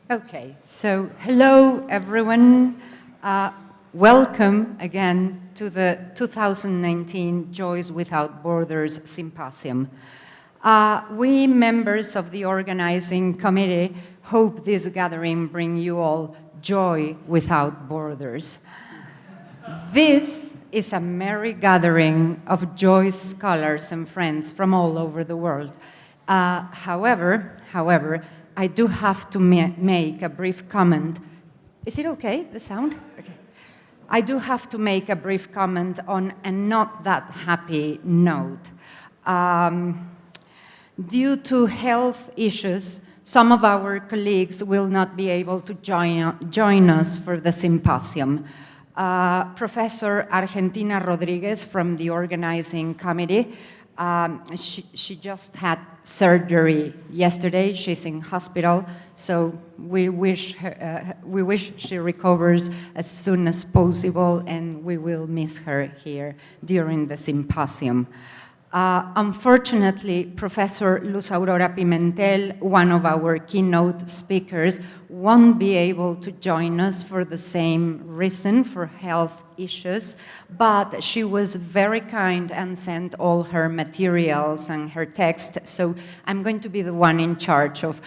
Okay, so hello everyone. Welcome again to the 2019 Joys Without Borders Symposium. We members of the organizing committee hope this gathering bring you all joy without borders. This is a merry gathering of Joyce scholars and friends from all over the world. However, I do have to make a brief comment. Is it okay, the sound? Okay. I do have to make a brief comment on a not that happy note. Due to health issues, some of our colleagues will not be able to join us for the symposium. Professor Argentina Rodriguez from the organizing committee, she just had surgery yesterday. She's in hospital, so we wish she recovers as soon as possible, and we will miss her here during the symposium. Unfortunately, Professor Luz Aurora Pimentel, one of our keynote speakers, won't be able to join us for the same reason, for health issues, but she was very kind and sent all her materials and her text, so I'm going to be the one in charge of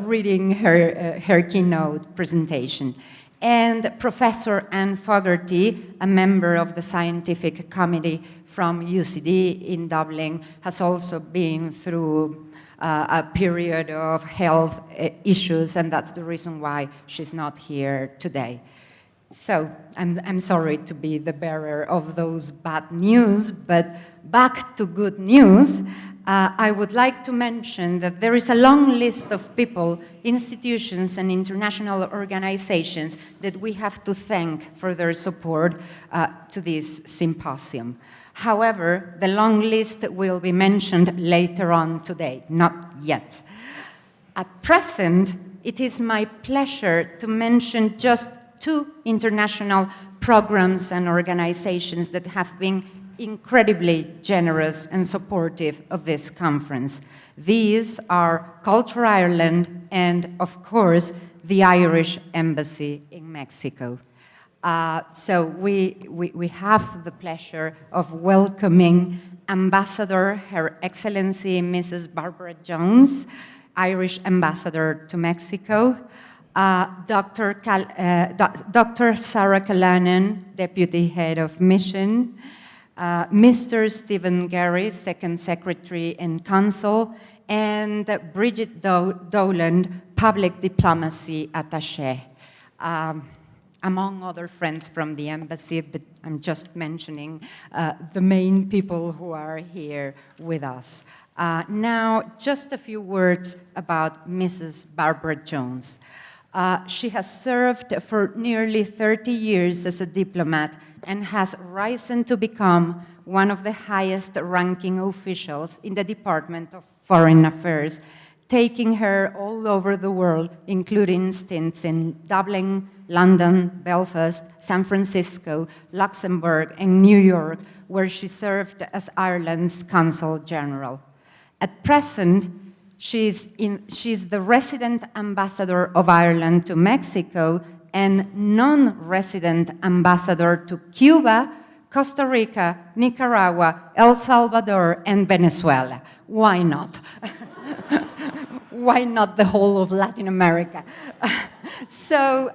reading her keynote presentation. And Professor Anne Fogarty, a member of the scientific committee from UCD in Dublin, has also been through a period of health issues, and that's the reason why she's not here today. So I'm sorry to be the bearer of those bad news, but back to good news. I would like to mention that there is a long list of people, institutions, and international organizations that we have to thank for their support to this symposium. However, the long list will be mentioned later on today, not yet. At present, it is my pleasure to mention just 2 international programs and organizations that have been incredibly generous and supportive of this conference. These are Culture Ireland and, of course, the Irish Embassy in Mexico. So we have the pleasure of welcoming Ambassador, Her Excellency Mrs. Barbara Jones, Irish Ambassador to Mexico, Dr. Sarah Callanan, Deputy Head of Mission, Mr. Stephen Gary, Second Secretary and Consul, and Bridget Dowland, Public Diplomacy Attaché. Among other friends from the embassy, but I'm just mentioning the main people who are here with us. Now, just a few words about Mrs. Barbara Jones. She has served for nearly 30 years as a diplomat and has risen to become one of the highest-ranking officials in the Department of Foreign Affairs, taking her all over the world, including stints in Dublin, London, Belfast, San Francisco, Luxembourg, and New York, where she served as Ireland's Consul General. At present, she's the resident ambassador of Ireland to Mexico and non-resident ambassador to Cuba, Costa Rica, Nicaragua, El Salvador, and Venezuela. Why not? Why not the whole of Latin America? So,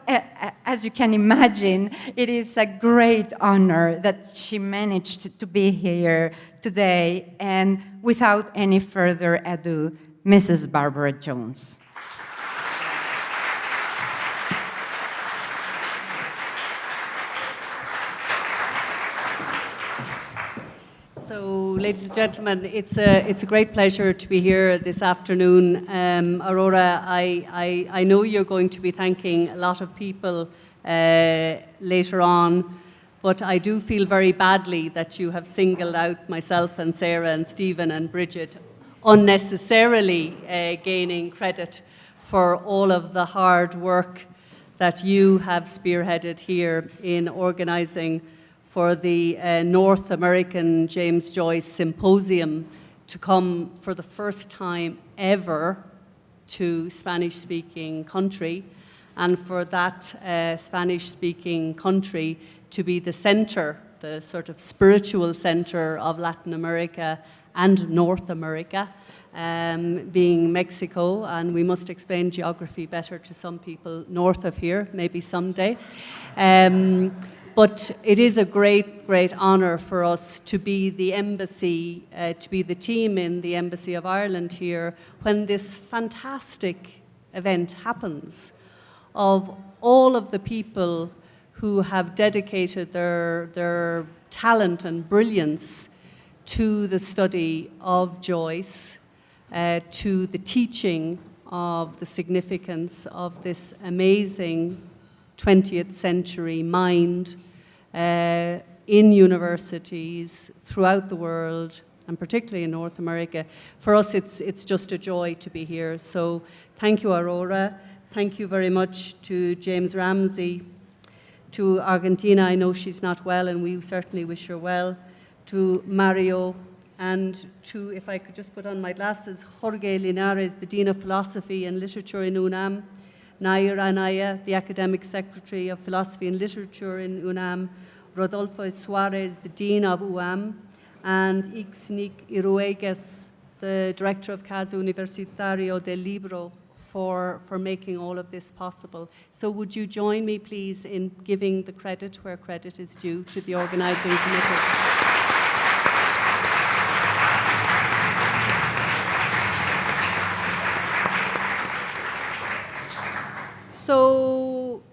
as you can imagine, it is a great honor that she managed to be here today, and without any further ado, Mrs. Barbara Jones. So, ladies and gentlemen, it's a great pleasure to be here this afternoon. Aurora, I know you're going to be thanking a lot of people later on, but I do feel very badly that you have singled out myself and Sarah and Stephen and Bridget, unnecessarily gaining credit for all of the hard work that you have spearheaded here in organising for the North American James Joyce Symposium to come for the first time ever to Spanish-speaking country, and for that Spanish-speaking country to be the center, the sort of spiritual center of Latin America and North America, being Mexico, and we must explain geography better to some people north of here, maybe someday. But it is a great, great honor for us to be the embassy, to be the team in the Embassy of Ireland here when this fantastic event happens, of all of the people who have dedicated their talent and brilliance to the study of Joyce, to the teaching of the significance of this amazing 20th century mind in universities throughout the world, and particularly in North America. For us, it's just a joy to be here. So thank you, Aurora. Thank you very much to James Ramsey, to Argentina. I know she's not well, and we certainly wish her well. To Mario, and to, if I could just put on my glasses, Jorge Linares, the Dean of Philosophy and Literature in UNAM, Nair Anaya, the Academic Secretary of Philosophy and Literature in UNAM, Rodolfo Suarez, the Dean of UAM, and Ixnic Iruegas, the Director of Casa Universitaria del Libro, for making all of this possible. So would you join me, please, in giving the credit where credit is due to the organizing committee?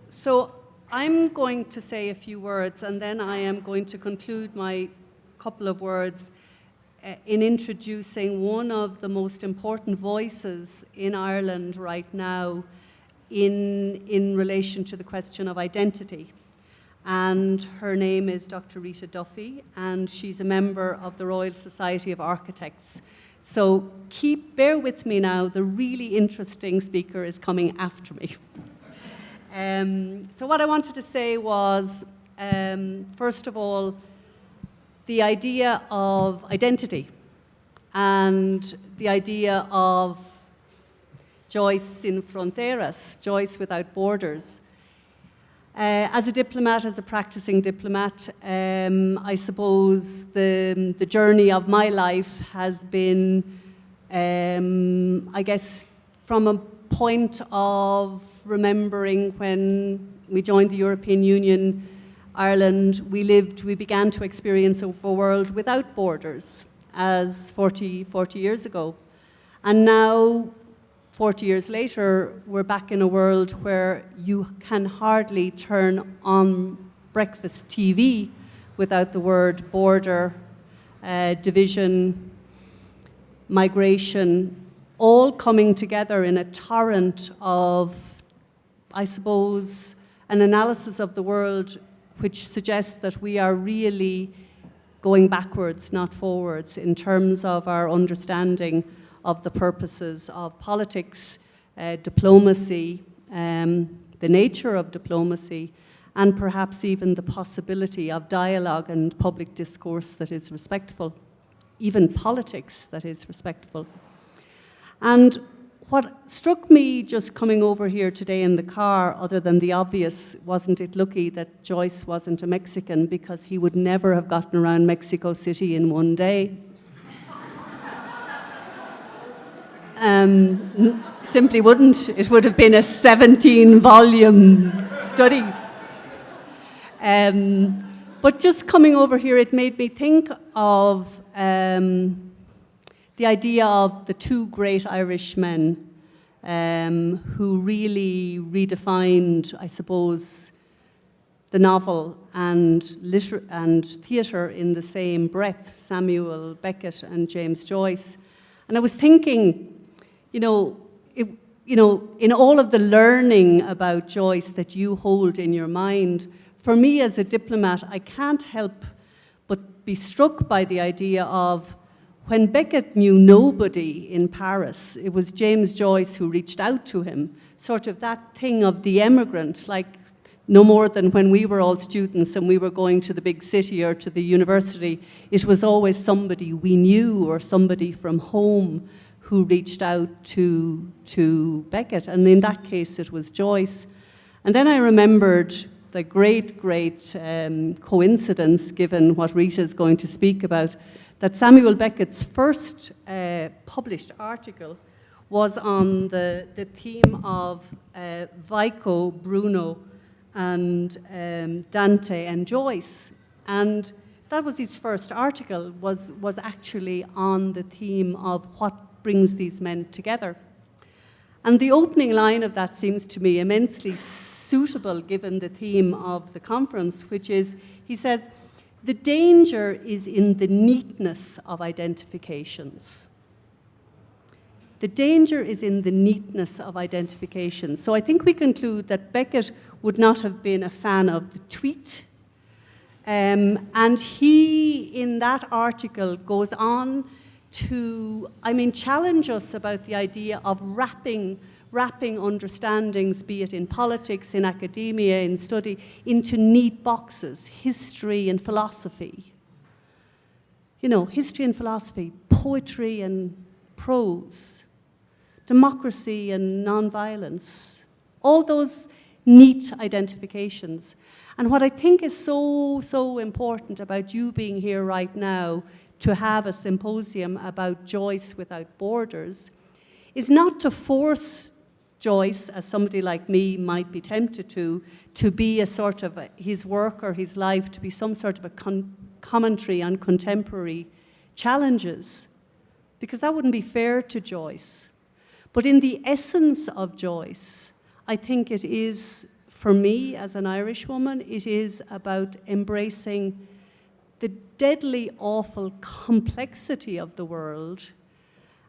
So I'm going to say a few words, and then I am going to conclude my couple of words in introducing one of the most important voices in Ireland right now in relation to the question of identity. And her name is Dr. Rita Duffy, and she's a member of the Royal Society of Architects. So bear with me now, the really interesting speaker is coming after me. So what I wanted to say was, first of all, the idea of identity and the idea of Joyce sin fronteras, Joyce without borders. As a diplomat, as a practicing diplomat, I suppose the journey of my life has been, I guess, from a point of remembering when we joined the European Union, Ireland, we began to experience a world without borders as 40 years ago. And now, 40 years later, we're back in a world where you can hardly turn on breakfast TV without the word border, division, migration, all coming together in a torrent of, I suppose, an analysis of the world which suggests that we are really going backwards, not forwards, in terms of our understanding of the purposes of politics, diplomacy, the nature of diplomacy, and perhaps even the possibility of dialogue and public discourse that is respectful, even politics that is respectful. And what struck me just coming over here today in the car, other than the obvious, wasn't it lucky that Joyce wasn't a Mexican, because he would never have gotten around Mexico City in one day. Simply wouldn't. It would have been a 17-volume study. But just coming over here, it made me think of the idea of the two great Irish men who really redefined, I suppose, the novel and theatre in the same breath, Samuel Beckett and James Joyce. And I was thinking, in all of the learning about Joyce that you hold in your mind, for me as a diplomat, I can't help but be struck by the idea of when Beckett knew nobody in Paris, it was James Joyce who reached out to him, sort of that thing of the emigrant, like no more than when we were all students and we were going to the big city or to the university, it was always somebody we knew or somebody from home who reached out to Beckett, and in that case it was Joyce. And then I remembered the great coincidence, given what Rita is going to speak about, that Samuel Beckett's first published article was on the theme of Vico, Bruno, and Dante and Joyce. And that was his first article, was actually on the theme of what brings these men together. And the opening line of that seems to me immensely suitable given the theme of the conference, which is, he says, the danger is in the neatness of identifications. The danger is in the neatness of identification. So I think we conclude that Beckett would not have been a fan of the tweet. And he, in that article, goes on to, challenge us about the idea of wrapping understandings, be it in politics, in academia, in study, into neat boxes, history and philosophy. You know, history and philosophy, poetry and prose, democracy and nonviolence, all those neat identifications. And what I think is so important about you being here right now to have a symposium about Joyce without borders is not to force Joyce, as somebody like me might be tempted to be a sort of his work or his life to be some sort of a commentary on contemporary challenges, because that wouldn't be fair to Joyce. But in the essence of Joyce, I think it is, for me as an Irish woman, it is about embracing the deadly, awful complexity of the world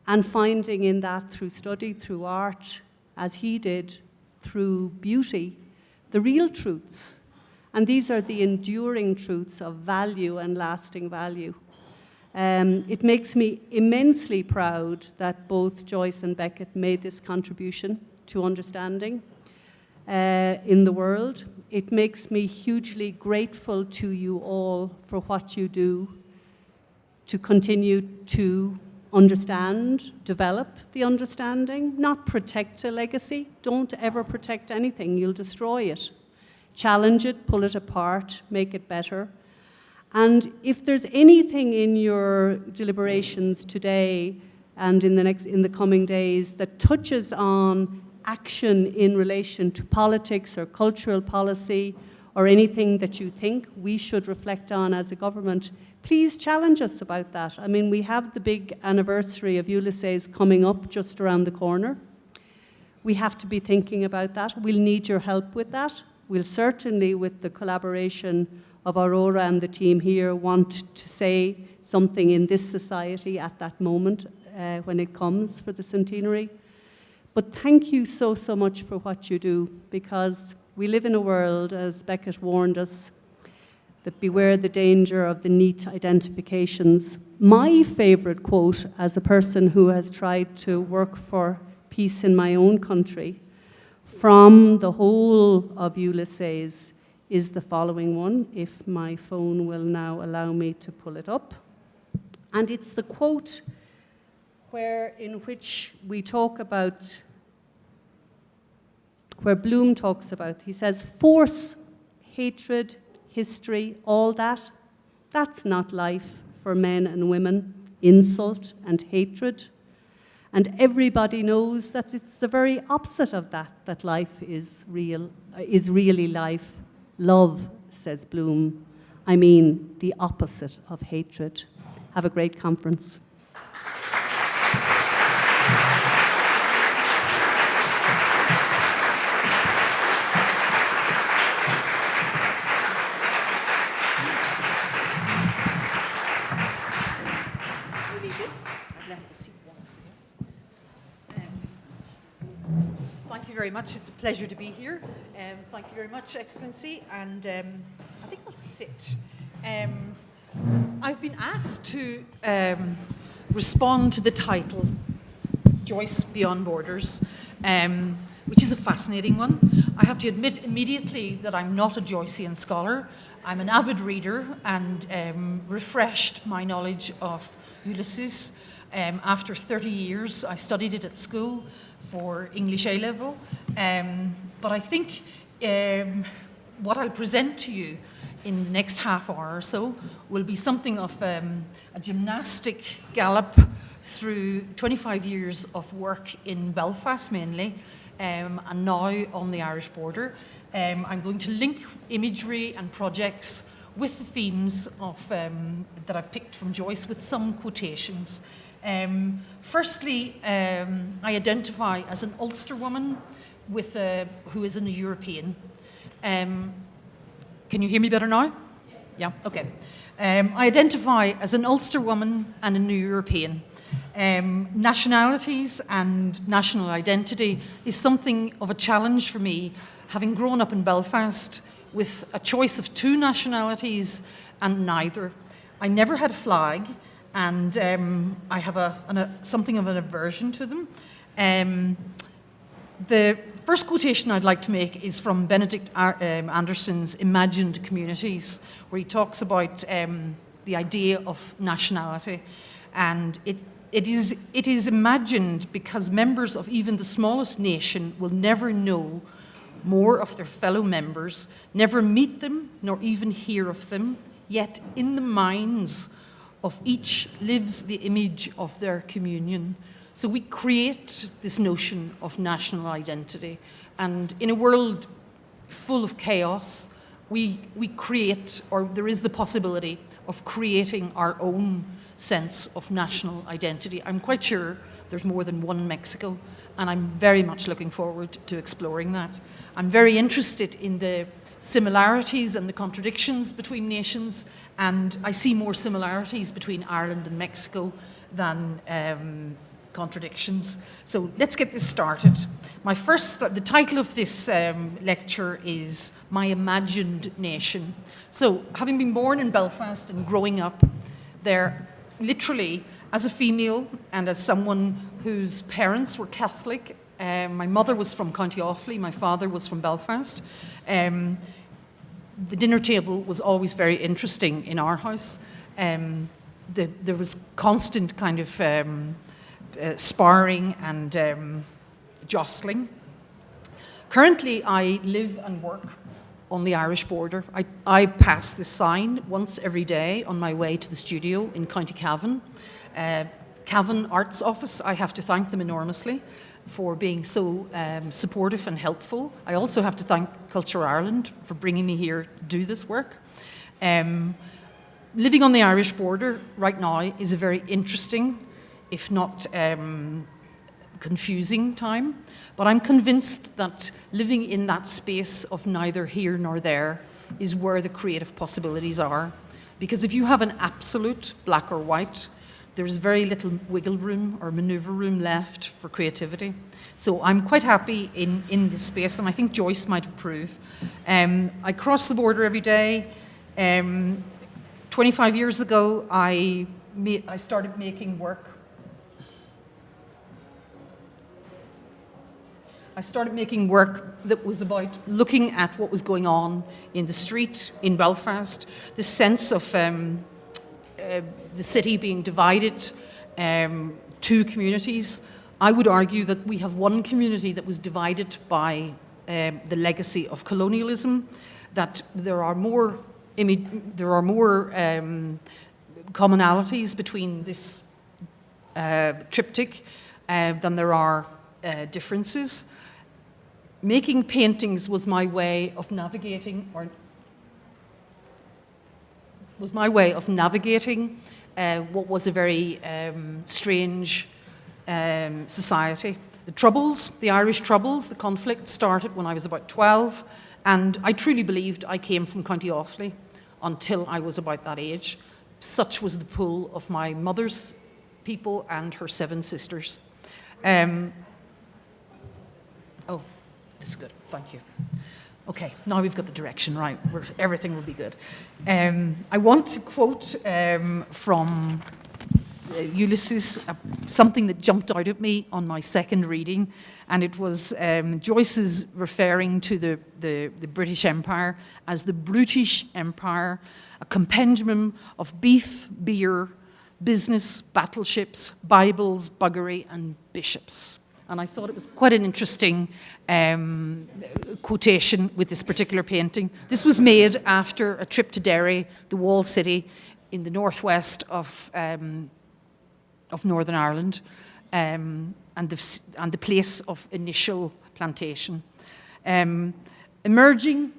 and finding in that through study, through art, as he did, through beauty, the real truths. And these are the enduring truths of value and lasting value. It makes me immensely proud that both Joyce and Beckett made this contribution to understanding in the world. It makes me hugely grateful to you all for what you do to continue to understand, develop the understanding, not protect a legacy. Don't ever protect anything, you'll destroy it. Challenge it, pull it apart, make it better. And if there's anything in your deliberations today and in the coming days that touches on action in relation to politics or cultural policy or anything that you think we should reflect on as a government, please challenge us about that. I mean, we have the big anniversary of Ulysses coming up just around the corner. We have to be thinking about that. We'll need your help with that. We'll certainly, with the collaboration of Aurora and the team here, want to say something in this society at that moment when it comes for the centenary. But thank you so much for what you do, because we live in a world, as Beckett warned us, that beware the danger of the neat identifications. My favorite quote, as a person who has tried to work for peace in my own country, from the whole of Ulysses, is the following one, if my phone will now allow me to pull it up. And it's the quote in which we talk about, where Bloom talks about, he says, force, hatred, history, all that, that's not life for men and women, insult and hatred. And everybody knows that it's the very opposite of that, that life is really life. Love, says Bloom. I mean, the opposite of hatred. Have a great conference. Thank you very much. It's a pleasure to be here. Thank you very much, Excellency. And I think I'll sit. I've been asked to respond to the title, Joyce Beyond Borders, which is a fascinating one. I have to admit immediately that I'm not a Joycean scholar. I'm an avid reader and refreshed my knowledge of Ulysses After 30 years, I studied it at school for English A-level. But I think what I'll present to you in the next half hour or so will be something of a gymnastic gallop through 25 years of work in Belfast mainly, and now on the Irish border. I'm going to link imagery and projects with the themes of, that I've picked from Joyce with some quotations. Firstly, I identify as an Ulster woman with who is a European. Can you hear me better now? Yeah, okay. I identify as an Ulster woman and a New European. Nationalities and national identity is something of a challenge for me, having grown up in Belfast with a choice of two nationalities and neither. I never had a flag, and I have something of an aversion to them. The first quotation I'd like to make is from Benedict Anderson's Imagined Communities, where he talks about the idea of nationality. And it is imagined because members of even the smallest nation will never know more of their fellow members, never meet them, nor even hear of them, yet in the minds of each lives the image of their communion. So we create this notion of national identity, and in a world full of chaos, we create, or there is the possibility of creating our own sense of national identity. I'm quite sure there's more than one Mexico, and I'm very much looking forward to exploring that. I'm very interested in the similarities and the contradictions between nations, and I see more similarities between Ireland and Mexico than contradictions. So let's get this started. The title of this lecture is My Imagined Nation. So having been born in Belfast and growing up there, literally as a female and as someone whose parents were Catholic, my mother was from County Offaly, my father was from Belfast. The dinner table was always very interesting in our house. There was constant kind of sparring and jostling. Currently, I live and work on the Irish border. I pass this sign once every day on my way to the studio in County Cavan. Cavan Arts Office, I have to thank them enormously for being so supportive and helpful. I also have to thank Culture Ireland for bringing me here to do this work. Living on the Irish border right now is a very interesting, if not confusing time, but I'm convinced that living in that space of neither here nor there is where the creative possibilities are. Because if you have an absolute black or white, there's very little wiggle room or maneuver room left for creativity. So I'm quite happy in this space, and I think Joyce might approve. I cross the border every day. 25 years ago, I started making work. I started making work that was about looking at what was going on in the street in Belfast, the sense of the city being divided two communities. I would argue that we have one community that was divided by the legacy of colonialism, that there are more commonalities between this triptych than there are differences. Making paintings was my way of navigating, what was a very strange society. The Irish Troubles, the conflict started when I was about 12, and I truly believed I came from County Offaly until I was about that age. Such was the pull of my mother's people and her 7 sisters. Oh, this is good, thank you. Okay, now we've got the direction right, everything will be good. I want to quote from Ulysses, something that jumped out at me on my second reading, and it was Joyce's referring to the British Empire as the brutish empire, a compendium of beef, beer, business, battleships, Bibles, buggery, and bishops. And I thought it was quite an interesting quotation with this particular painting. This was made after a trip to Derry, the walled city in the northwest of Northern Ireland, and the place of initial plantation. Emerging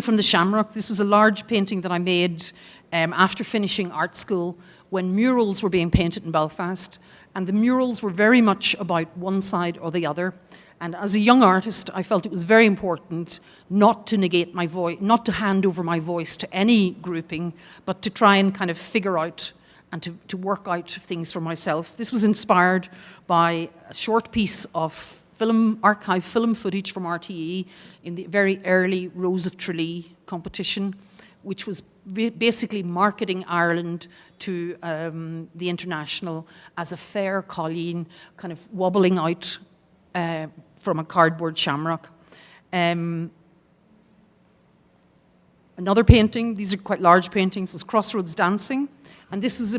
from the shamrock, this was a large painting that I made after finishing art school when murals were being painted in Belfast, and the murals were very much about one side or the other. And as a young artist, I felt it was very important not to negate my voice, not to hand over my voice to any grouping, but to try and kind of figure out and to work out things for myself. This was inspired by a short piece of archive film footage from RTE in the very early Rose of Tralee competition, which was basically marketing Ireland to the international as a fair colleen, kind of wobbling out from a cardboard shamrock. Another painting, these are quite large paintings, is Crossroads Dancing. And this was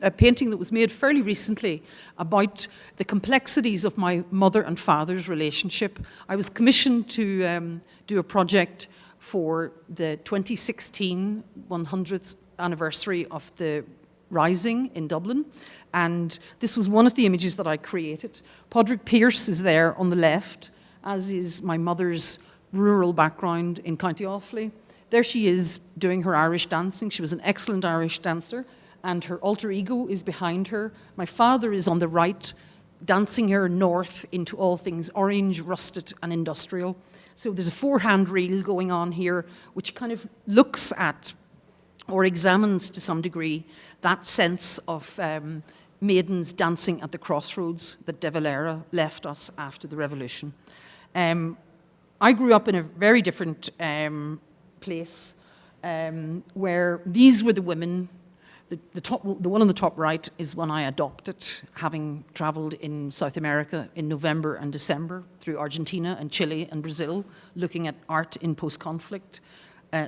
a painting that was made fairly recently about the complexities of my mother and father's relationship. I was commissioned to do a project for the 2016 100th anniversary of the Rising in Dublin. And this was one of the images that I created. Padraig Pearse is there on the left, as is my mother's rural background in County Offaly. There she is doing her Irish dancing. She was an excellent Irish dancer, and her alter ego is behind her. My father is on the right, dancing her north into all things orange, rusted, and industrial. So there's a four-hand reel going on here, which kind of looks at or examines to some degree that sense of maidens dancing at the crossroads that De Valera left us after the revolution. I grew up in a very different place where these were the women. The one on the top right is one I adopted, having traveled in South America in November and December through Argentina and Chile and Brazil, looking at art in post-conflict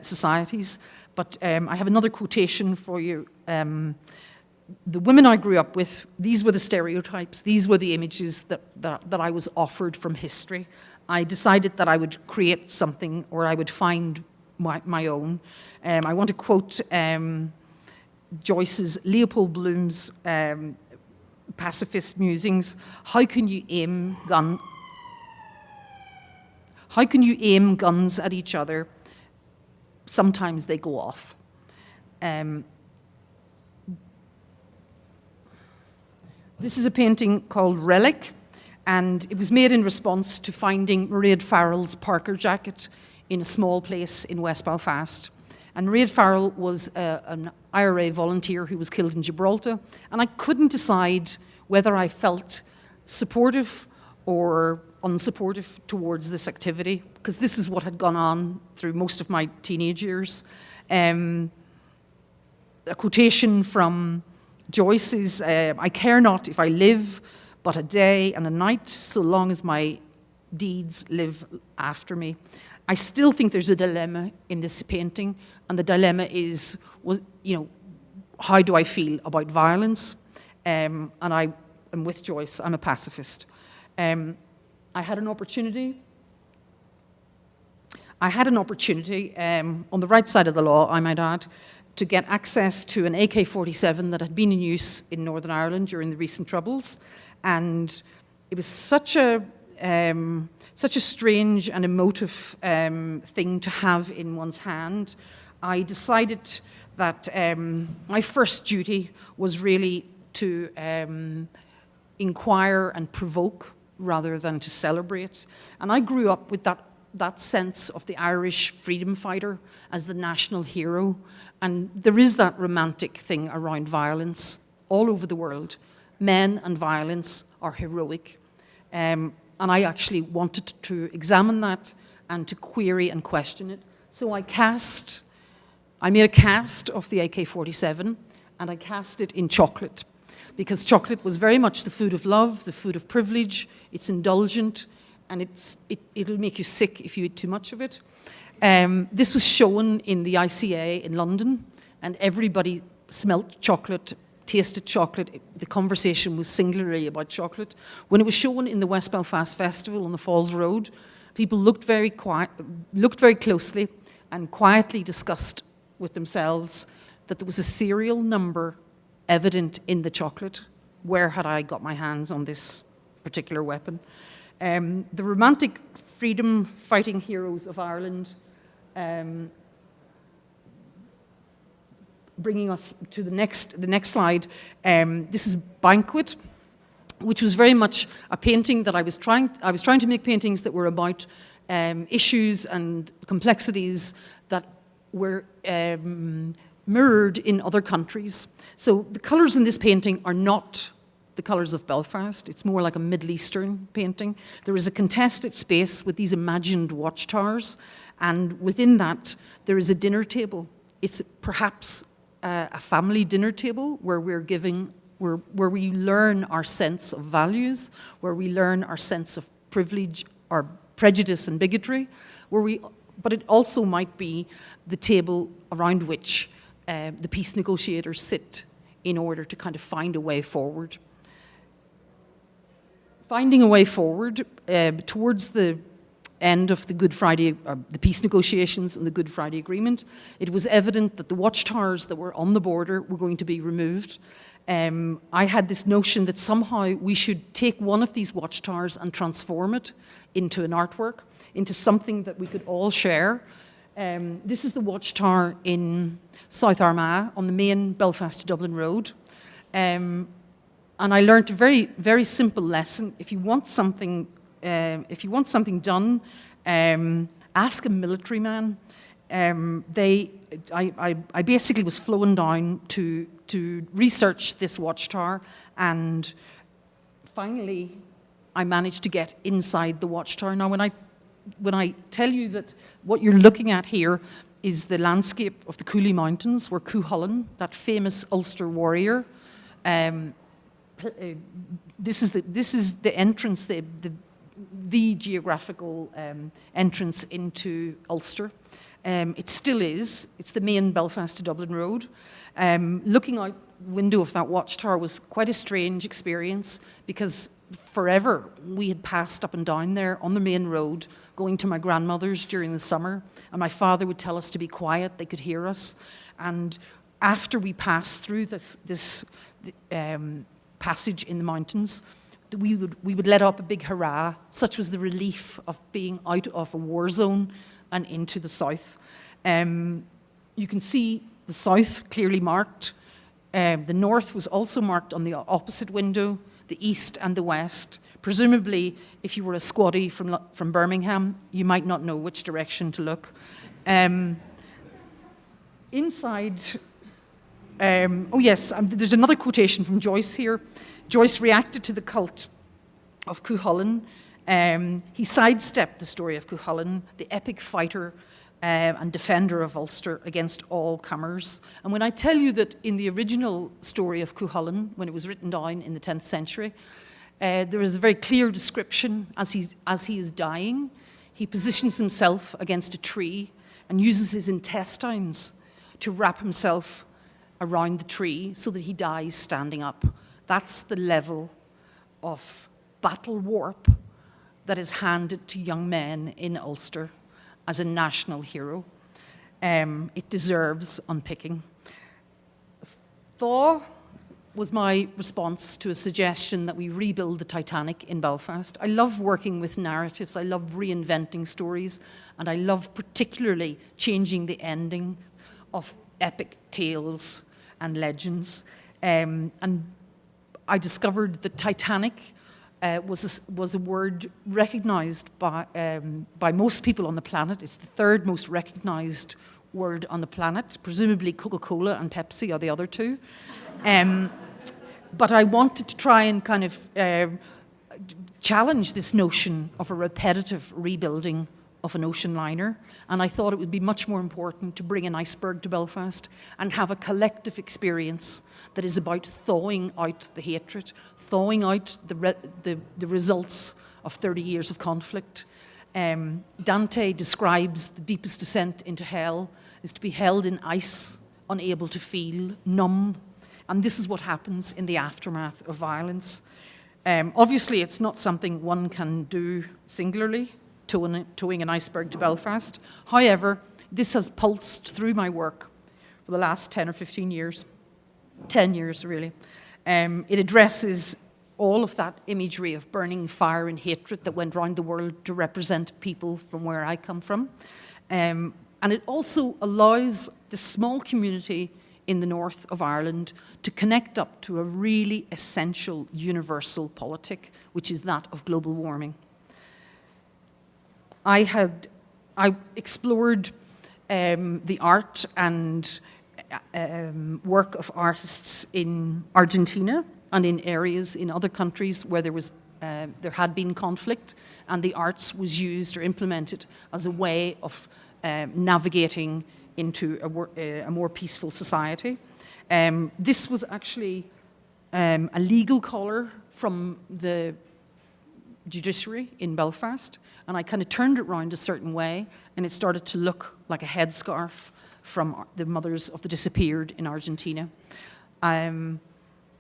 societies. But I have another quotation for you. The women I grew up with, these were the stereotypes, these were the images that I was offered from history. I decided that I would create something, or I would find my own. I want to quote Joyce's, Leopold Bloom's pacifist musings. How can you aim guns at each other? Sometimes they go off. This is a painting called Relic, and it was made in response to finding Mairead Farrell's Parker jacket in a small place in West Belfast. And Mairead Farrell was an IRA volunteer who was killed in Gibraltar, and I couldn't decide whether I felt supportive or unsupportive towards this activity, because this is what had gone on through most of my teenage years. A quotation from Joyce is, I care not if I live but a day and a night, so long as my deeds live after me. I still think there's a dilemma in this painting, and the dilemma is, how do I feel about violence? And I am with Joyce, I'm a pacifist. I had an opportunity on the right side of the law, I might add, to get access to an AK-47 that had been in use in Northern Ireland during the recent Troubles. And it was such a strange and emotive thing to have in one's hand. I decided that my first duty was really to inquire and provoke rather than to celebrate. And I grew up with that sense of the Irish freedom fighter as the national hero. And there is that romantic thing around violence all over the world. Men and violence are heroic. And I actually wanted to examine that and to query and question it. So I made a cast of the AK-47, and I cast it in chocolate, because chocolate was very much the food of love, the food of privilege. It's indulgent, and it'll make you sick if you eat too much of it. This was shown in the ICA in London, and everybody smelt chocolate, tasted chocolate. The conversation was singularly about chocolate. When it was shown in the West Belfast Festival on the Falls Road, people looked very closely and quietly discussed with themselves that there was a serial number evident in the chocolate. Where had I got my hands on this particular weapon? The romantic freedom-fighting heroes of Ireland, bringing us to the next slide. This is Banquet, which was very much a painting that I was trying to make paintings that were about issues and complexities that were mirrored in other countries. So the colours in this painting are not the colours of Belfast. It's more like a Middle Eastern painting. There is a contested space with these imagined watchtowers, and within that there is a dinner table. It's perhaps a family dinner table where where we learn our sense of values, where we learn our sense of privilege, our prejudice and bigotry, but it also might be the table around which the peace negotiators sit in order to kind of find a way forward. Finding a way forward towards the end of the Good Friday, the peace negotiations and the Good Friday Agreement, it was evident that the watchtowers that were on the border were going to be removed. I had this notion that somehow we should take one of these watchtowers and transform it into an artwork, into something that we could all share. This is the watchtower in South Armagh on the main Belfast to Dublin road. And I learned a very, very simple lesson. If you want something done, ask a military man. I basically was flown down to research this watchtower, and finally I managed to get inside the watchtower. Now, when I tell you that what you're looking at here is the landscape of the Cooley Mountains, where Cuchulainn, that famous Ulster warrior, this is the entrance, the geographical entrance into Ulster. It still is. It's the main Belfast to Dublin road. Looking out window of that watchtower was quite a strange experience, because forever we had passed up and down there on the main road, going to my grandmother's during the summer, and my father would tell us to be quiet, they could hear us. And after we passed through this passage in the mountains, we would let up a big hurrah. Such was the relief of being out of a war zone and into the south. You can see the south clearly marked. The north was also marked on the opposite window, the east and the west. Presumably, if you were a squatty from Birmingham, you might not know which direction to look. Inside, oh yes, there's another quotation from Joyce here. Joyce reacted to the cult of Cuchulainn. He sidestepped the story of Cuchulainn, the epic fighter and defender of Ulster against all comers. And when I tell you that in the original story of Cuchulainn, when it was written down in the 10th century, there is a very clear description as he is dying. He positions himself against a tree and uses his intestines to wrap himself around the tree so that he dies standing up. That's the level of battle warp that is handed to young men in Ulster as a national hero. It deserves unpicking. Thaw was my response to a suggestion that we rebuild the Titanic in Belfast. I love working with narratives, I love reinventing stories, and I love particularly changing the ending of epic tales and legends. And I discovered that Titanic was a word recognized by most people on the planet. It's the third most recognized word on the planet. Presumably Coca-Cola and Pepsi are the other two. But I wanted to try and kind of challenge this notion of a repetitive rebuilding of an ocean liner, and I thought it would be much more important to bring an iceberg to Belfast and have a collective experience that is about thawing out the hatred, thawing out the results of 30 years of conflict. Dante describes the deepest descent into hell is to be held in ice unable to feel, numb. And this is what happens in the aftermath of violence. Obviously, it's not something one can do singularly, towing an iceberg to Belfast. However, this has pulsed through my work for the last 10 or 15 years. 10 years, really. It addresses all of that imagery of burning fire and hatred that went around the world to represent people from where I come from. And it also allows the small community in the north of Ireland to connect up to a really essential universal politic, which is that of global warming. I explored the art and work of artists in Argentina and in areas in other countries where there had been conflict, and the arts was used or implemented as a way of navigating into a more peaceful society. This was actually a legal collar from the judiciary in Belfast, and I kind of turned it around a certain way, and it started to look like a headscarf from the mothers of the disappeared in Argentina.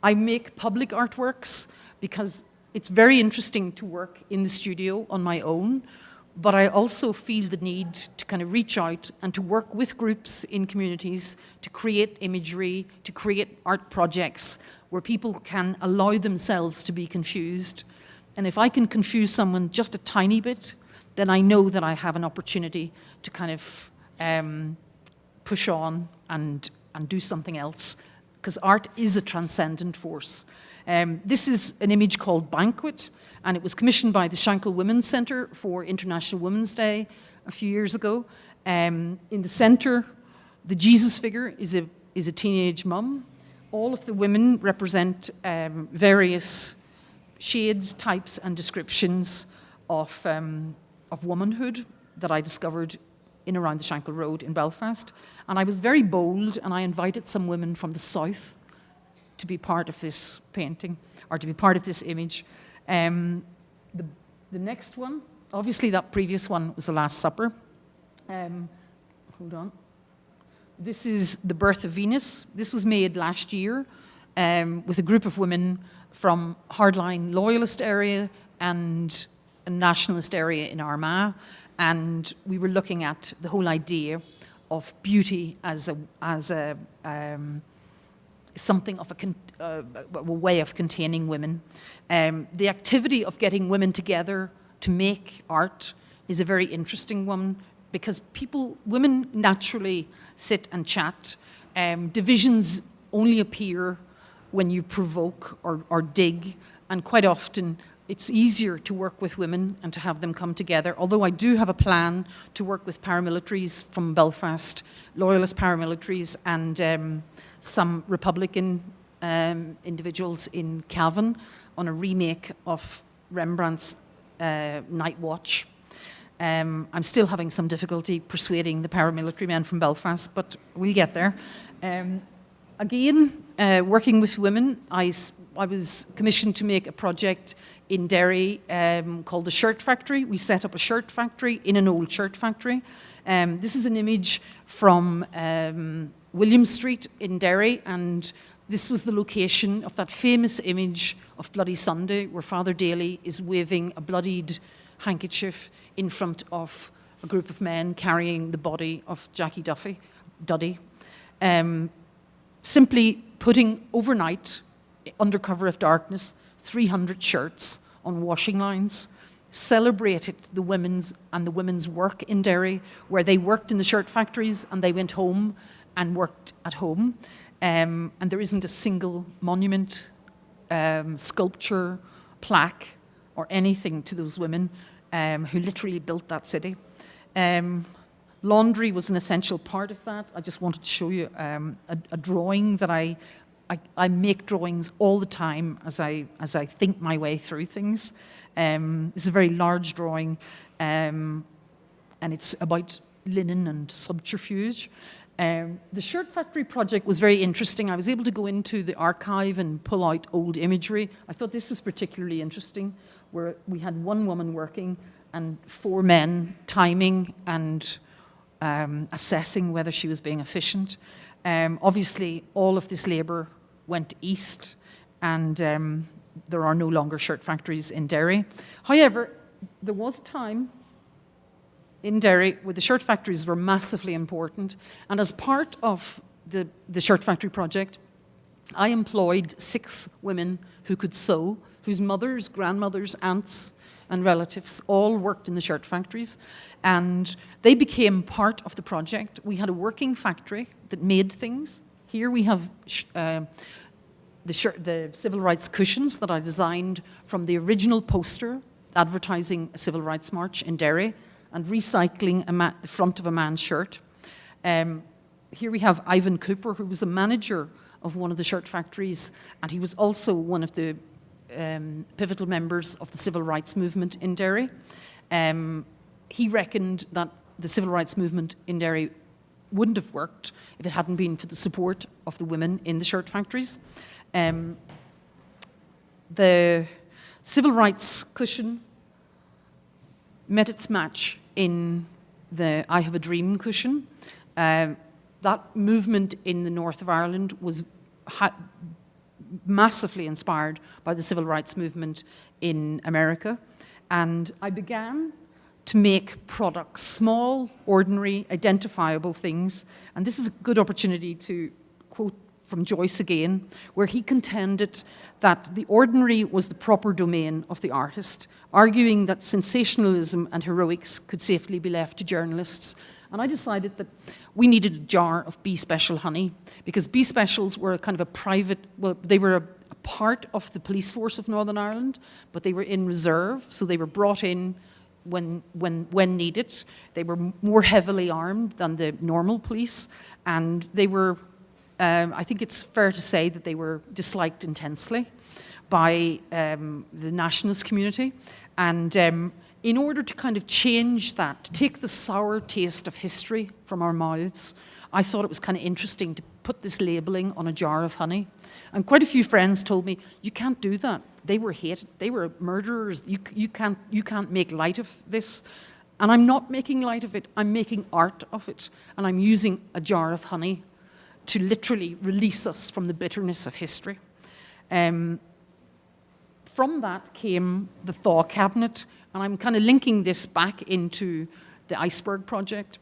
I make public artworks because it's very interesting to work in the studio on my own, but I also feel the need to kind of reach out and to work with groups in communities to create imagery, to create art projects where people can allow themselves to be confused. And if I can confuse someone just a tiny bit, then I know that I have an opportunity to kind of push on and do something else, because art is a transcendent force. This is an image called Banquet, and it was commissioned by the Shankill Women's Centre for International Women's Day a few years ago. In the centre, the Jesus figure is a teenage mum. All of the women represent various shades, types, and descriptions of womanhood that I discovered in around the Shankill Road in Belfast. And I was very bold, and I invited some women from the south to be part of this painting, or to be part of this image. The next one, obviously that previous one was the Last Supper. Hold on. This is The Birth of Venus. This was made last year with a group of women from hardline loyalist area and a nationalist area in Armagh. And we were looking at the whole idea of beauty as something of a way of containing women. The activity of getting women together to make art is a very interesting one, because women naturally sit and chat. Divisions only appear when you provoke or dig, and quite often it's easier to work with women and to have them come together. Although I do have a plan to work with paramilitaries from Belfast, loyalist paramilitaries, and some Republican individuals in Cavan on a remake of Rembrandt's Night Watch. I'm still having some difficulty persuading the paramilitary men from Belfast, but we'll get there. Again, working with women, I was commissioned to make a project in Derry called the Shirt Factory. We set up a shirt factory in an old shirt factory. This is an image from William Street in Derry, and this was the location of that famous image of Bloody Sunday, where Father Daly is waving a bloodied handkerchief in front of a group of men carrying the body of Jackie Duddy. Simply putting overnight, under cover of darkness, 300 shirts on washing lines, celebrated the women's work in Derry, where they worked in the shirt factories and they went home and worked at home. And there isn't a single monument, sculpture, plaque, or anything to those women who literally built that city. Laundry was an essential part of that. I just wanted to show you a drawing that I make drawings all the time as I think my way through things. This is a very large drawing, and it's about linen and subterfuge. The Shirt Factory project was very interesting. I was able to go into the archive and pull out old imagery. I thought this was particularly interesting, where we had one woman working and 4 men timing and assessing whether she was being efficient. Obviously, all of this labour went east, and there are no longer shirt factories in Derry. However, there was a time in Derry where the shirt factories were massively important, and as part of the shirt factory project, I employed 6 women who could sew, whose mothers, grandmothers, aunts, and relatives all worked in the shirt factories, and they became part of the project. We had a working factory that made things. Here we have the civil rights cushions that I designed from the original poster advertising a civil rights march in Derry and recycling the front of a man's shirt. Here we have Ivan Cooper, who was the manager of one of the shirt factories, and he was also one of the pivotal members of the civil rights movement in Derry. He reckoned that the civil rights movement in Derry wouldn't have worked if it hadn't been for the support of the women in the shirt factories. The civil rights cushion met its match in the I Have a Dream cushion. That movement in the north of Ireland was massively inspired by the civil rights movement in America. And I began to make products, small, ordinary, identifiable things. And this is a good opportunity to quote from Joyce again, where he contended that the ordinary was the proper domain of the artist, arguing that sensationalism and heroics could safely be left to journalists. And I decided that we needed a jar of bee special honey, because bee specials were a kind of a private, well, they were a part of the police force of Northern Ireland, but they were in reserve, so they were brought in when needed. They were more heavily armed than the normal police, and they were, I think it's fair to say that they were disliked intensely by the nationalist community. And in order to kind of change that, to take the sour taste of history from our mouths, I thought it was kind of interesting to put this labelling on a jar of honey. And quite a few friends told me, you can't do that. They were hated. They were murderers. You can't make light of this. And I'm not making light of it. I'm making art of it. And I'm using a jar of honey to literally release us from the bitterness of history. From that came the Thaw Cabinet, and I'm kind of linking this back into the Iceberg project.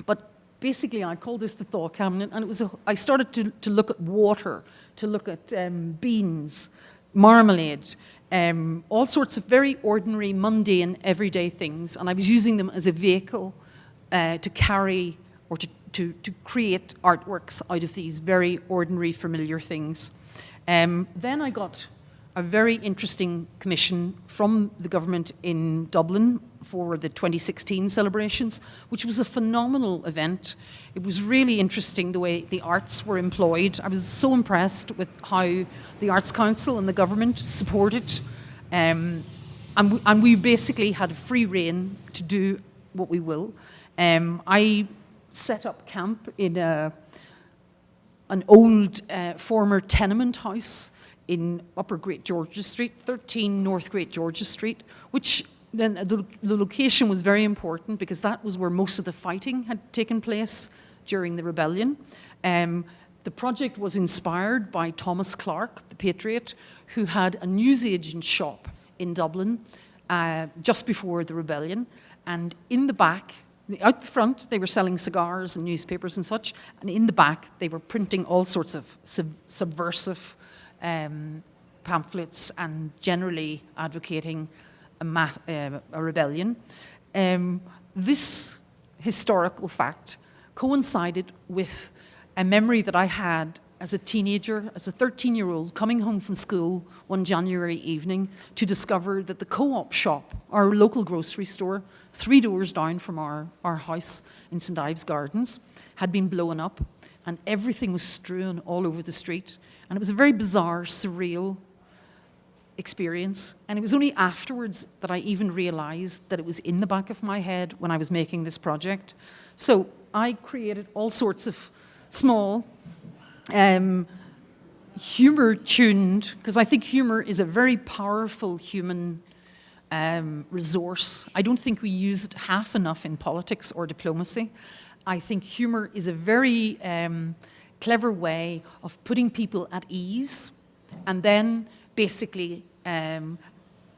But basically, I call this the Thaw Cabinet, and it was I started to look at water, to look at beans, marmalade, all sorts of very ordinary, mundane, everyday things, and I was using them as a vehicle to carry or to create artworks out of these very ordinary, familiar things. Then I got a very interesting commission from the government in Dublin for the 2016 celebrations, which was a phenomenal event. It was really interesting the way the arts were employed. I was so impressed with how the Arts Council and the government supported, and we basically had a free rein to do what we will. I set up camp in an old former tenement house in Upper Great George's Street, 13 North Great George's Street, which then the location was very important because that was where most of the fighting had taken place during the rebellion. The project was inspired by Thomas Clarke, the patriot, who had a newsagent shop in Dublin just before the rebellion. And in the back, out the front, they were selling cigars and newspapers and such, and in the back, they were printing all sorts of subversive pamphlets and generally advocating a rebellion. This historical fact coincided with a memory that I had as a teenager, as a 13-year-old, coming home from school one January evening to discover that the Co-op shop, our local grocery store, 3 doors down from our house in St. Ives Gardens, had been blown up, and everything was strewn all over the street. And it was a very bizarre, surreal experience. And it was only afterwards that I even realized that it was in the back of my head when I was making this project. So I created all sorts of small, humor-tuned, because I think humor is a very powerful human resource. I don't think we use it half enough in politics or diplomacy. I think humor is a very clever way of putting people at ease, and then basically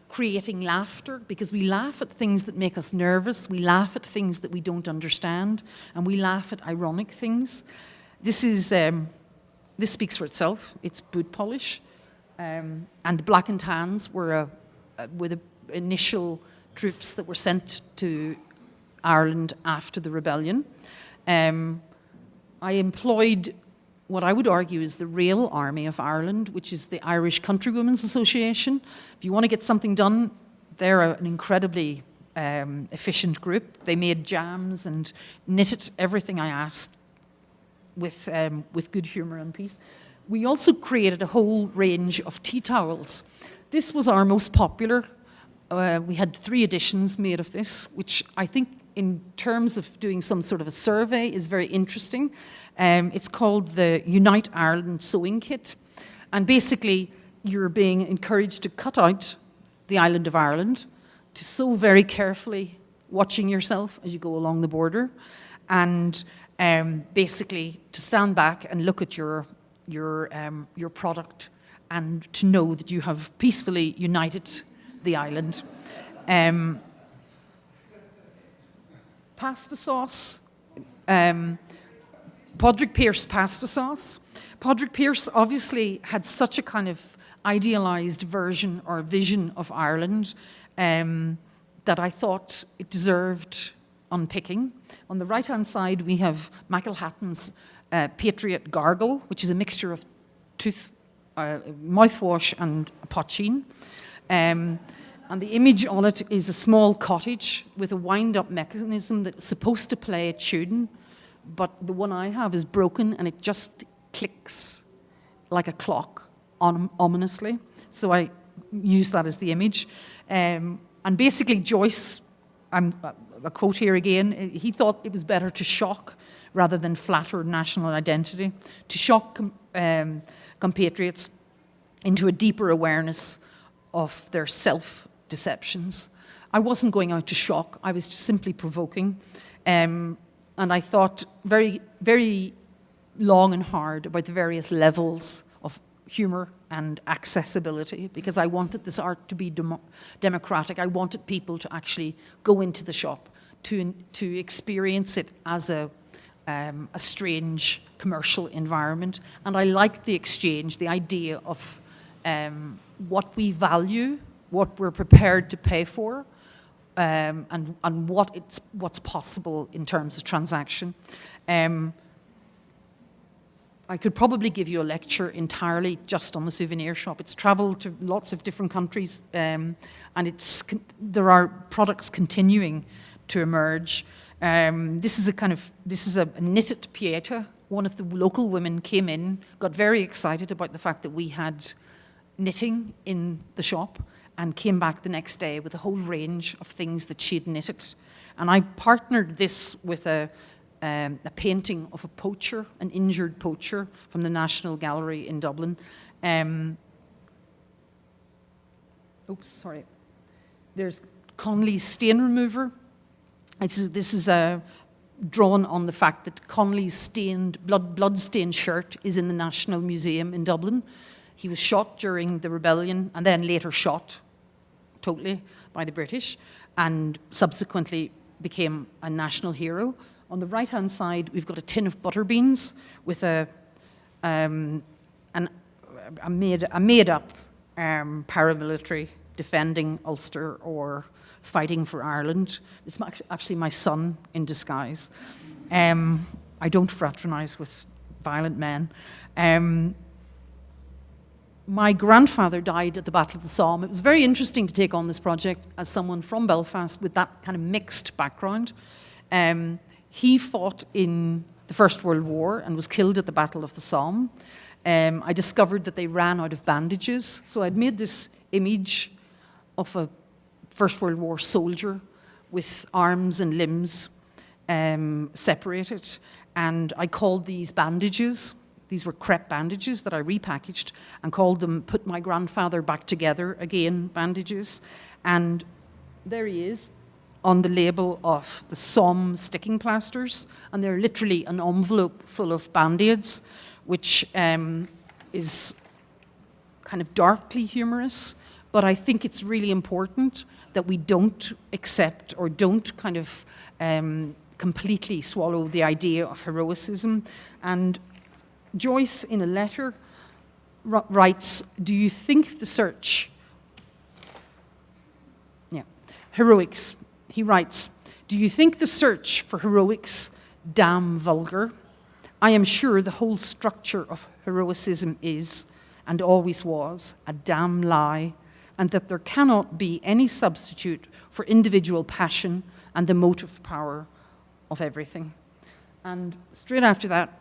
creating laughter, because we laugh at things that make us nervous, we laugh at things that we don't understand, and we laugh at ironic things. This speaks for itself. It's boot polish. And the Black and Tans were the initial troops that were sent to Ireland after the rebellion. I employed what I would argue is the real army of Ireland, which is the Irish Countrywomen's Association. If you want to get something done, they're an incredibly efficient group. They made jams and knitted everything I asked with good humour and peace. We also created a whole range of tea towels. This was our most popular. We had 3 editions made of this, which I think in terms of doing some sort of a survey is very interesting. It's called the Unite Ireland Sewing Kit. And basically, you're being encouraged to cut out the island of Ireland, to sew very carefully, watching yourself as you go along the border, and basically to stand back and look at your product and to know that you have peacefully united the island. Pasta sauce, Padraig Pearse pasta sauce. Padraig Pearse obviously had such a kind of idealised version or vision of Ireland that I thought it deserved unpicking. On the right-hand side, we have Michael Hatton's Patriot Gargle, which is a mixture of mouthwash and poteen. And the image on it is a small cottage with a wind-up mechanism that's supposed to play a tune, but the one I have is broken and it just clicks like a clock ominously. So I use that as the image. And basically Joyce, a quote here again, he thought it was better to shock rather than flatter national identity, to shock compatriots into a deeper awareness of their self-deceptions. I wasn't going out to shock, I was just simply provoking. And I thought very, very long and hard about the various levels of humour and accessibility, because I wanted this art to be democratic. I wanted people to actually go into the shop, to experience it as a strange commercial environment. And I liked the exchange, the idea of what we value, what we're prepared to pay for, and what's possible in terms of transaction. I could probably give you a lecture entirely just on the souvenir shop. It's travelled to lots of different countries, and there are products continuing to emerge. This is a knitted pieta. One of the local women came in, got very excited about the fact that we had knitting in the shop, and came back the next day with a whole range of things that she'd knitted. And I partnered this with a painting of a poacher, an injured poacher from the National Gallery in Dublin. There's Connolly's stain remover. This is drawn on the fact that Connolly's blood-stained shirt is in the National Museum in Dublin. He was shot during the rebellion and then later shot totally by the British and subsequently became a national hero. On the right-hand side, we've got a tin of butter beans with a made-up paramilitary defending Ulster or fighting for Ireland. It's actually my son in disguise. I don't fraternise with violent men. My grandfather died at the Battle of the Somme. It was very interesting to take on this project as someone from Belfast with that kind of mixed background. He fought in the First World War and was killed at the Battle of the Somme. I discovered that they ran out of bandages, so I'd made this image of a First World War soldier with arms and limbs separated, and I called these bandages. These were crepe bandages that I repackaged and called them Put My Grandfather Back Together Again bandages. And there he is on the label of the Somme sticking plasters. And they're literally an envelope full of Band-Aids which is kind of darkly humorous, but I think it's really important that we don't accept or don't kind of completely swallow the idea of heroicism. And Joyce, in a letter, writes, do you think the search, heroics, he writes, do you think the search for heroics damn vulgar? I am sure the whole structure of heroicism is, and always was, a damn lie, and that there cannot be any substitute for individual passion and the motive power of everything. And straight after that,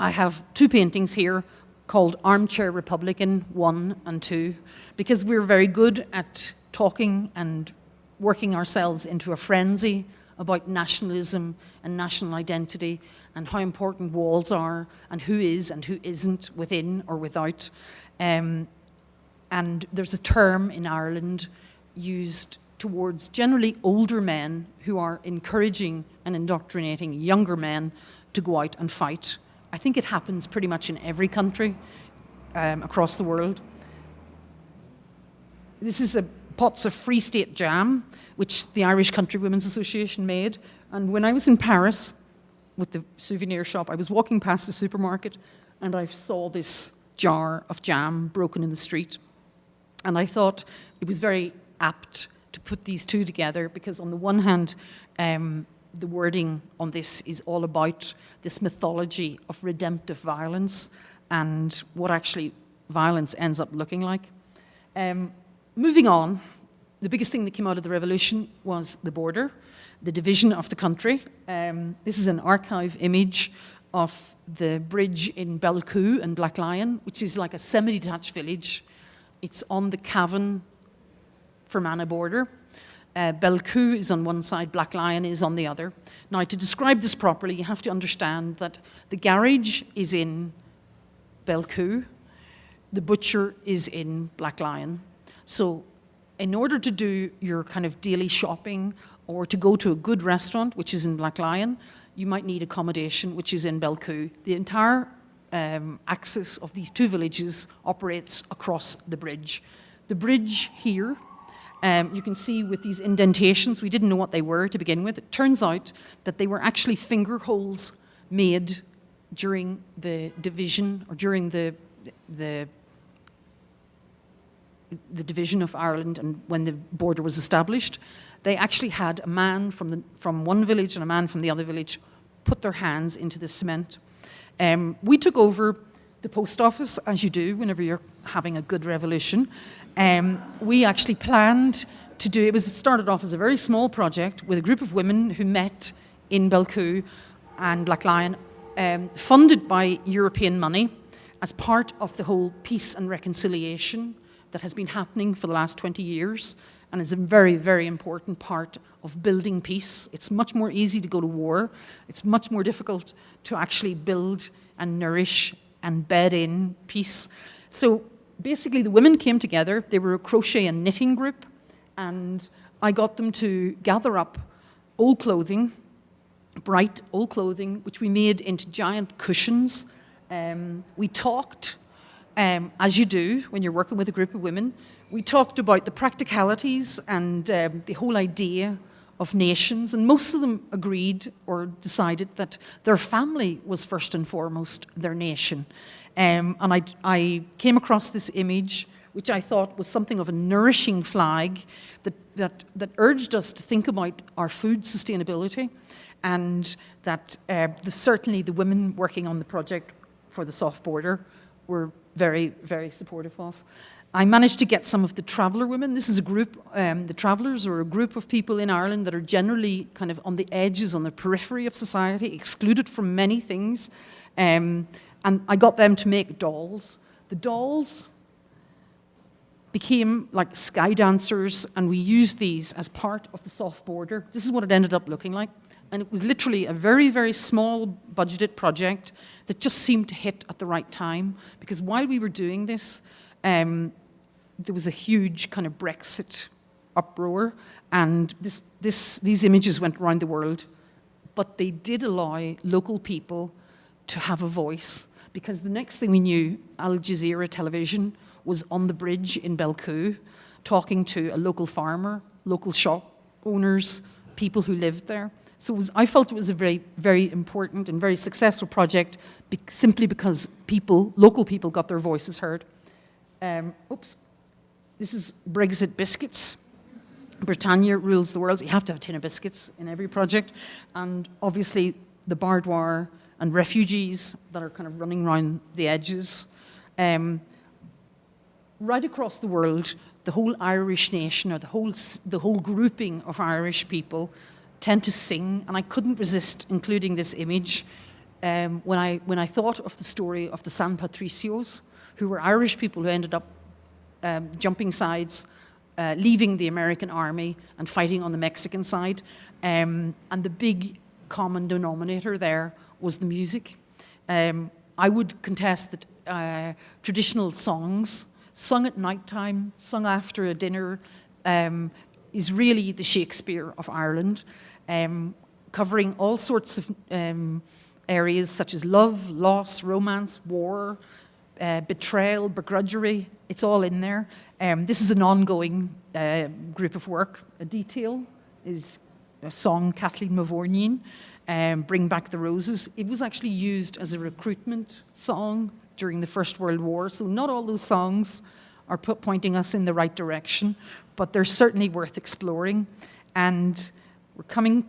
I have two paintings here called Armchair Republican 1 and 2, because we're very good at talking and working ourselves into a frenzy about nationalism and national identity and how important walls are and who is and who isn't within or without. And there's a term in Ireland used towards generally older men who are encouraging and indoctrinating younger men to go out and fight. I think it happens pretty much in every country across the world. This is pots of Free State jam, which the Irish Country Women's Association made. And when I was in Paris with the souvenir shop, I was walking past the supermarket and I saw this jar of jam broken in the street. And I thought it was very apt to put these two together because on the one hand, the wording on this is all about this mythology of redemptive violence and what actually violence ends up looking like. Moving on, the biggest thing that came out of the revolution was the border, the division of the country. This is an archive image of the bridge in Belcoo and Blacklion, which is like a semi-detached village. It's on the Cavan-Fermanagh border. Belcoo is on one side, Blacklion is on the other. Now, to describe this properly, you have to understand that the garage is in Belcoo, the butcher is in Blacklion. So in order to do your kind of daily shopping or to go to a good restaurant, which is in Blacklion, you might need accommodation, which is in Belcoo. The entire axis of these two villages operates across the bridge. The bridge here, you can see with these indentations, we didn't know what they were to begin with. It turns out that they were actually finger holes made during the division or during the division of Ireland and when the border was established. They actually had a man from one village and a man from the other village put their hands into the cement. We took over the post office, as you do whenever you're having a good revolution. We actually planned to do, it started off as a very small project with a group of women who met in Belcoo and Blacklion, funded by European money as part of the whole peace and reconciliation that has been happening for the last 20 years and is a very, very important part of building peace. It's much more easy to go to war. It's much more difficult to actually build and nourish and bed in peace. So basically the women came together. They were a crochet and knitting group, and I got them to gather up old clothing, bright old clothing, which we made into giant cushions. We talked, as you do when you're working with a group of women. We talked about the practicalities and the whole idea of nations, and most of them agreed or decided that their family was first and foremost their nation. And I came across this image, which I thought was something of a nourishing flag that urged us to think about our food sustainability, and that certainly the women working on the project for the soft border were very, very supportive of. I managed to get some of the traveller women. This is a group, the travellers are a group of people in Ireland that are generally kind of on the edges, on the periphery of society, excluded from many things. And I got them to make dolls. The dolls became like sky dancers, and we used these as part of the soft border. This is what it ended up looking like. And it was literally a very, very small budgeted project that just seemed to hit at the right time. Because while we were doing this, there was a huge kind of Brexit uproar, and these images went around the world. But they did allow local people to have a voice, because the next thing we knew, Al Jazeera television was on the bridge in Belcoo talking to a local farmer, local shop owners, people who lived there. So I felt it was a very, very important and very successful project simply because local people got their voices heard. This is Brexit biscuits. Britannia rules the world. You have to have a tin of biscuits in every project. And obviously the barbed wire and refugees that are kind of running around the edges. Right across the world, the whole Irish nation, or the whole grouping of Irish people, tend to sing, and I couldn't resist including this image when I thought of the story of the San Patricios, who were Irish people who ended up jumping sides, leaving the American army and fighting on the Mexican side, and the big common denominator there was the music. I would contest that traditional songs sung at nighttime, sung after a dinner, is really the Shakespeare of Ireland, covering all sorts of areas such as love, loss, romance, war, betrayal, begrudgery. It's all in there. This is an ongoing group of work. A detail is a song, Kathleen Mavourneen, Bring Back the Roses. It was actually used as a recruitment song during the First World War, so not all those songs are pointing us in the right direction, but they're certainly worth exploring. And we're coming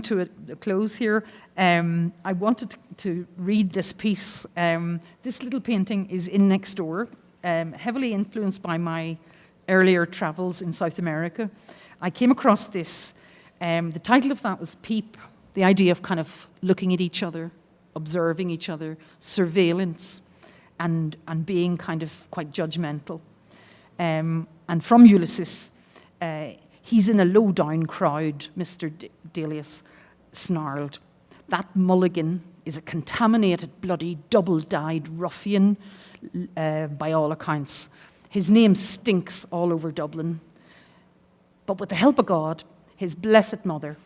to a close here. I wanted to read this piece. This little painting is in next door, heavily influenced by my earlier travels in South America. I came across this. The title of that was Peep, the idea of kind of looking at each other, observing each other, surveillance, and being kind of quite judgmental. And from Ulysses, he's in a low-down crowd, Mr. Delius snarled. That mulligan is a contaminated, bloody, double-dyed ruffian, by all accounts. His name stinks all over Dublin. But with the help of God, his blessed mother,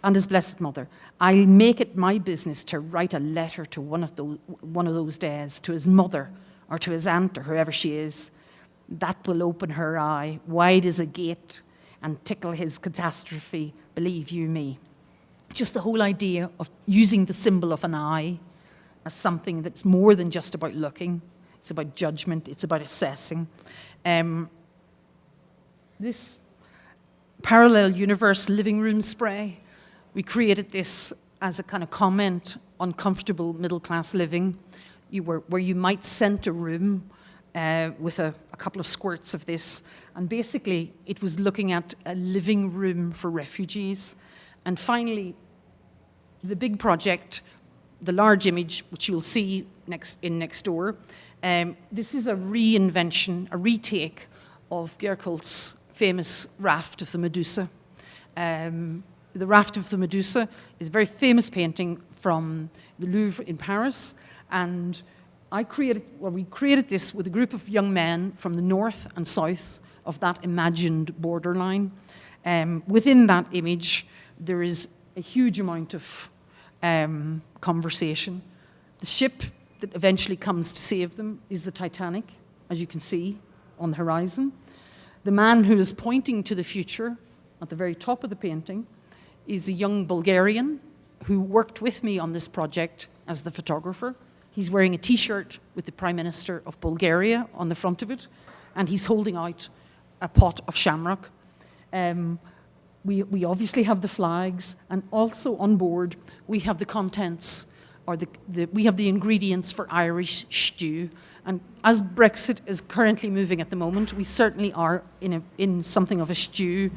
I'll make it my business to write a letter to one of those days, to his mother, or to his aunt, or whoever she is. That will open her eye wide as a gate and tickle his catastrophe, believe you me. Just the whole idea of using the symbol of an eye as something that's more than just about looking. It's about judgment, it's about assessing. This parallel universe living room spray, we created this as a kind of comment on comfortable middle-class living, where you might scent a room with a couple of squirts of this. And basically, it was looking at a living room for refugees. And finally, the big project, the large image, which you'll see next door, this is a reinvention, a retake of Gerkult's famous Raft of the Medusa. The Raft of the Medusa is a very famous painting from the Louvre in Paris, and we created this with a group of young men from the north and south of that imagined borderline. Within that image, there is a huge amount of conversation. The ship that eventually comes to save them is the Titanic, as you can see on the horizon. The man who is pointing to the future at the very top of the painting is a young Bulgarian who worked with me on this project as the photographer. He's wearing a T-shirt with the Prime Minister of Bulgaria on the front of it, and he's holding out a pot of shamrock. We obviously have the flags, and also on board we have the contents, or we have the ingredients for Irish stew. And as Brexit is currently moving at the moment, we certainly are in something of a stew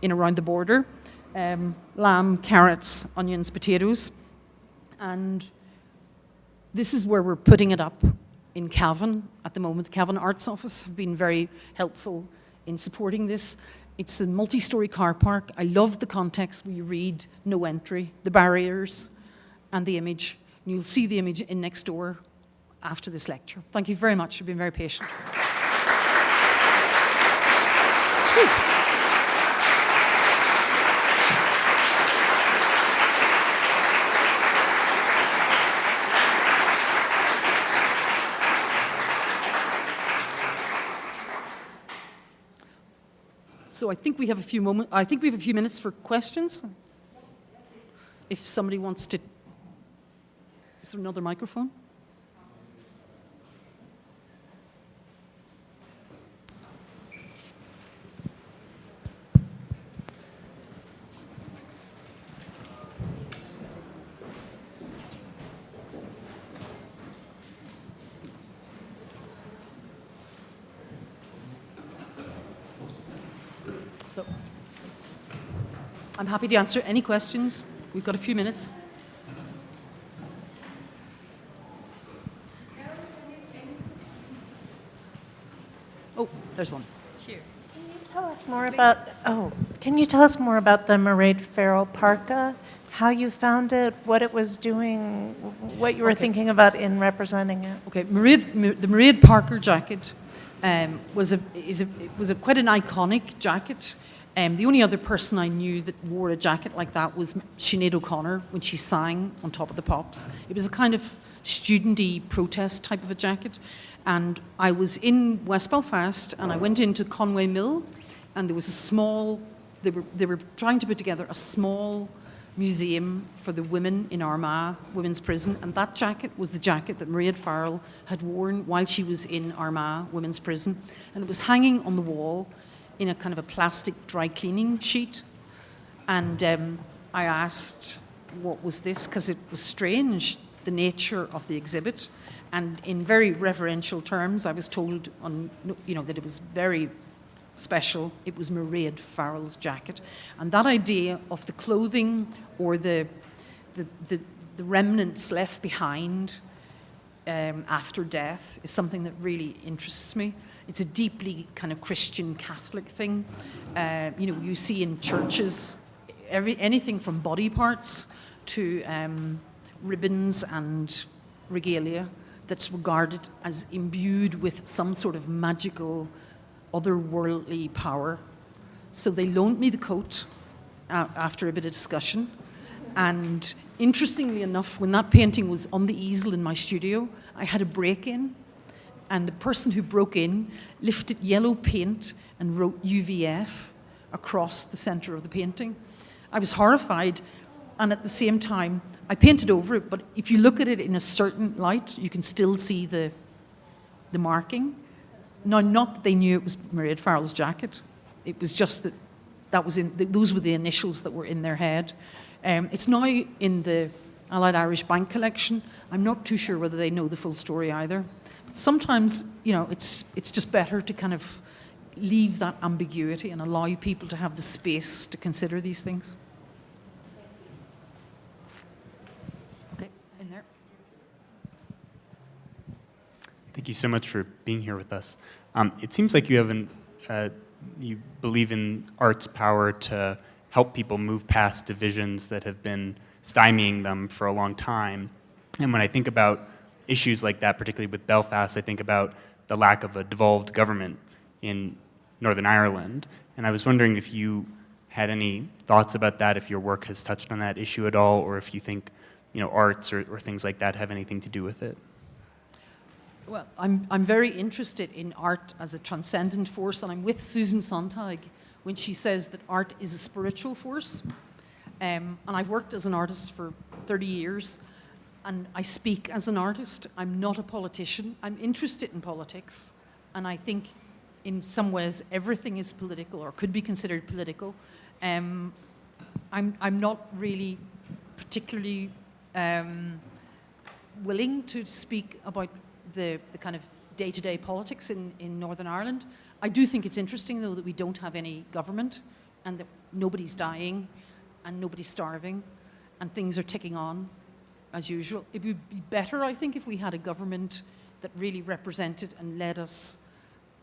in around the border. Lamb, carrots, onions, potatoes. And this is where we're putting it up in Cavan at the moment. The Cavan Arts Office have been very helpful in supporting this. It's a multi-storey car park. I love the context where you read no entry, the barriers, and the image. And you'll see the image in next door after this lecture. Thank you very much. You've been very patient. So I think we have a few moments. I think we have a few minutes for questions. If somebody wants to, is there another microphone? So, I'm happy to answer any questions. We've got a few minutes. Oh, there's one. Can you tell us more about the Mairead Farrell parka? How you found it, what it was doing, what you were thinking about in representing it? Okay, the Mairead Parker jacket was quite an iconic jacket. The only other person I knew that wore a jacket like that was Sinead O'Connor when she sang on Top of the Pops. It was a kind of student-y protest type of a jacket. And I was in West Belfast and I went into Conway Mill and there was a small, they were trying to put together a small museum for the women in Armagh Women's Prison, and that jacket was the jacket that Mairead Farrell had worn while she was in Armagh Women's Prison, and it was hanging on the wall in a kind of a plastic dry cleaning sheet. And I asked, what was this? Because it was strange, the nature of the exhibit. And in very reverential terms, I was told that it was very special. It was Mairead Farrell's jacket. And that idea of the clothing or the remnants left behind after death is something that really interests me. It's a deeply kind of Christian Catholic thing. You see in churches anything from body parts to ribbons and regalia that's regarded as imbued with some sort of magical, otherworldly power. So they loaned me the coat after a bit of discussion. And interestingly enough, when that painting was on the easel in my studio, I had a break-in. And the person who broke in lifted yellow paint and wrote UVF across the center of the painting. I was horrified, and at the same time, I painted over it, but if you look at it in a certain light, you can still see the marking. Now, not that they knew it was Mairead Farrell's jacket. It was just that those were the initials that were in their head. It's now in the Allied Irish Bank collection. I'm not too sure whether they know the full story either. But sometimes, it's just better to kind of leave that ambiguity and allow people to have the space to consider these things. Okay, in there. Thank you so much for being here with us. It seems like you believe in art's power to help people move past divisions that have been stymieing them for a long time. And when I think about issues like that, particularly with Belfast, I think about the lack of a devolved government in Northern Ireland. And I was wondering if you had any thoughts about that, if your work has touched on that issue at all, or if you think arts or things like that have anything to do with it. Well, I'm very interested in art as a transcendent force, and I'm with Susan Sontag when she says that art is a spiritual force. And I've worked as an artist for 30 years, and I speak as an artist. I'm not a politician. I'm interested in politics, and I think in some ways everything is political or could be considered political. I'm not really particularly willing to speak about the kind of day-to-day politics in Northern Ireland. I do think it's interesting, though, that we don't have any government and that nobody's dying and nobody's starving and things are ticking on as usual. It would be better, I think, if we had a government that really represented and led us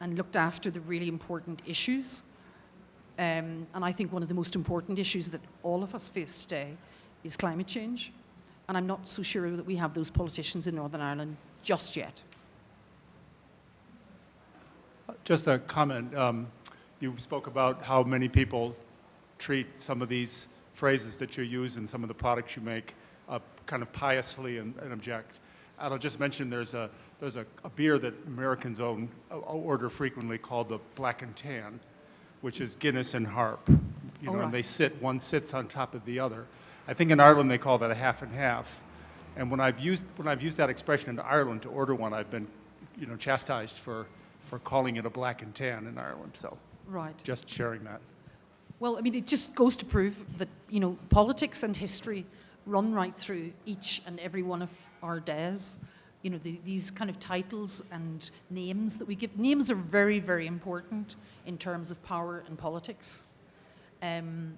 and looked after the really important issues. And I think one of the most important issues that all of us face today is climate change. And I'm not so sure that we have those politicians in Northern Ireland just yet. Just a comment. You spoke about how many people treat some of these phrases that you use in some of the products you make kind of piously and object. And I'll just mention there's a beer that Americans order frequently called the Black and Tan, which is Guinness and harp. You know, All and they right. sit, one sits on top of the other. I think in Ireland they call that a half and half. And when I've used that expression in Ireland to order one, I've been, you know, chastised for calling it a black and tan in Ireland. So Right. just sharing that. Well, I mean, it just goes to prove that, you know, politics and history run right through each and every one of our days. You know, these kind of titles and names that we give, names are very, very important in terms of power and politics. And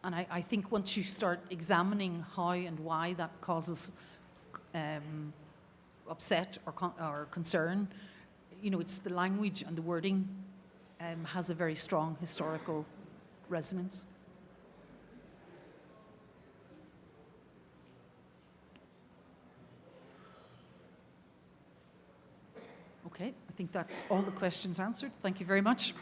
I think once you start examining how and why that causes upset or concern, you know, it's the language and the wording has a very strong historical resonance. Okay, I think that's all the questions answered. Thank you very much.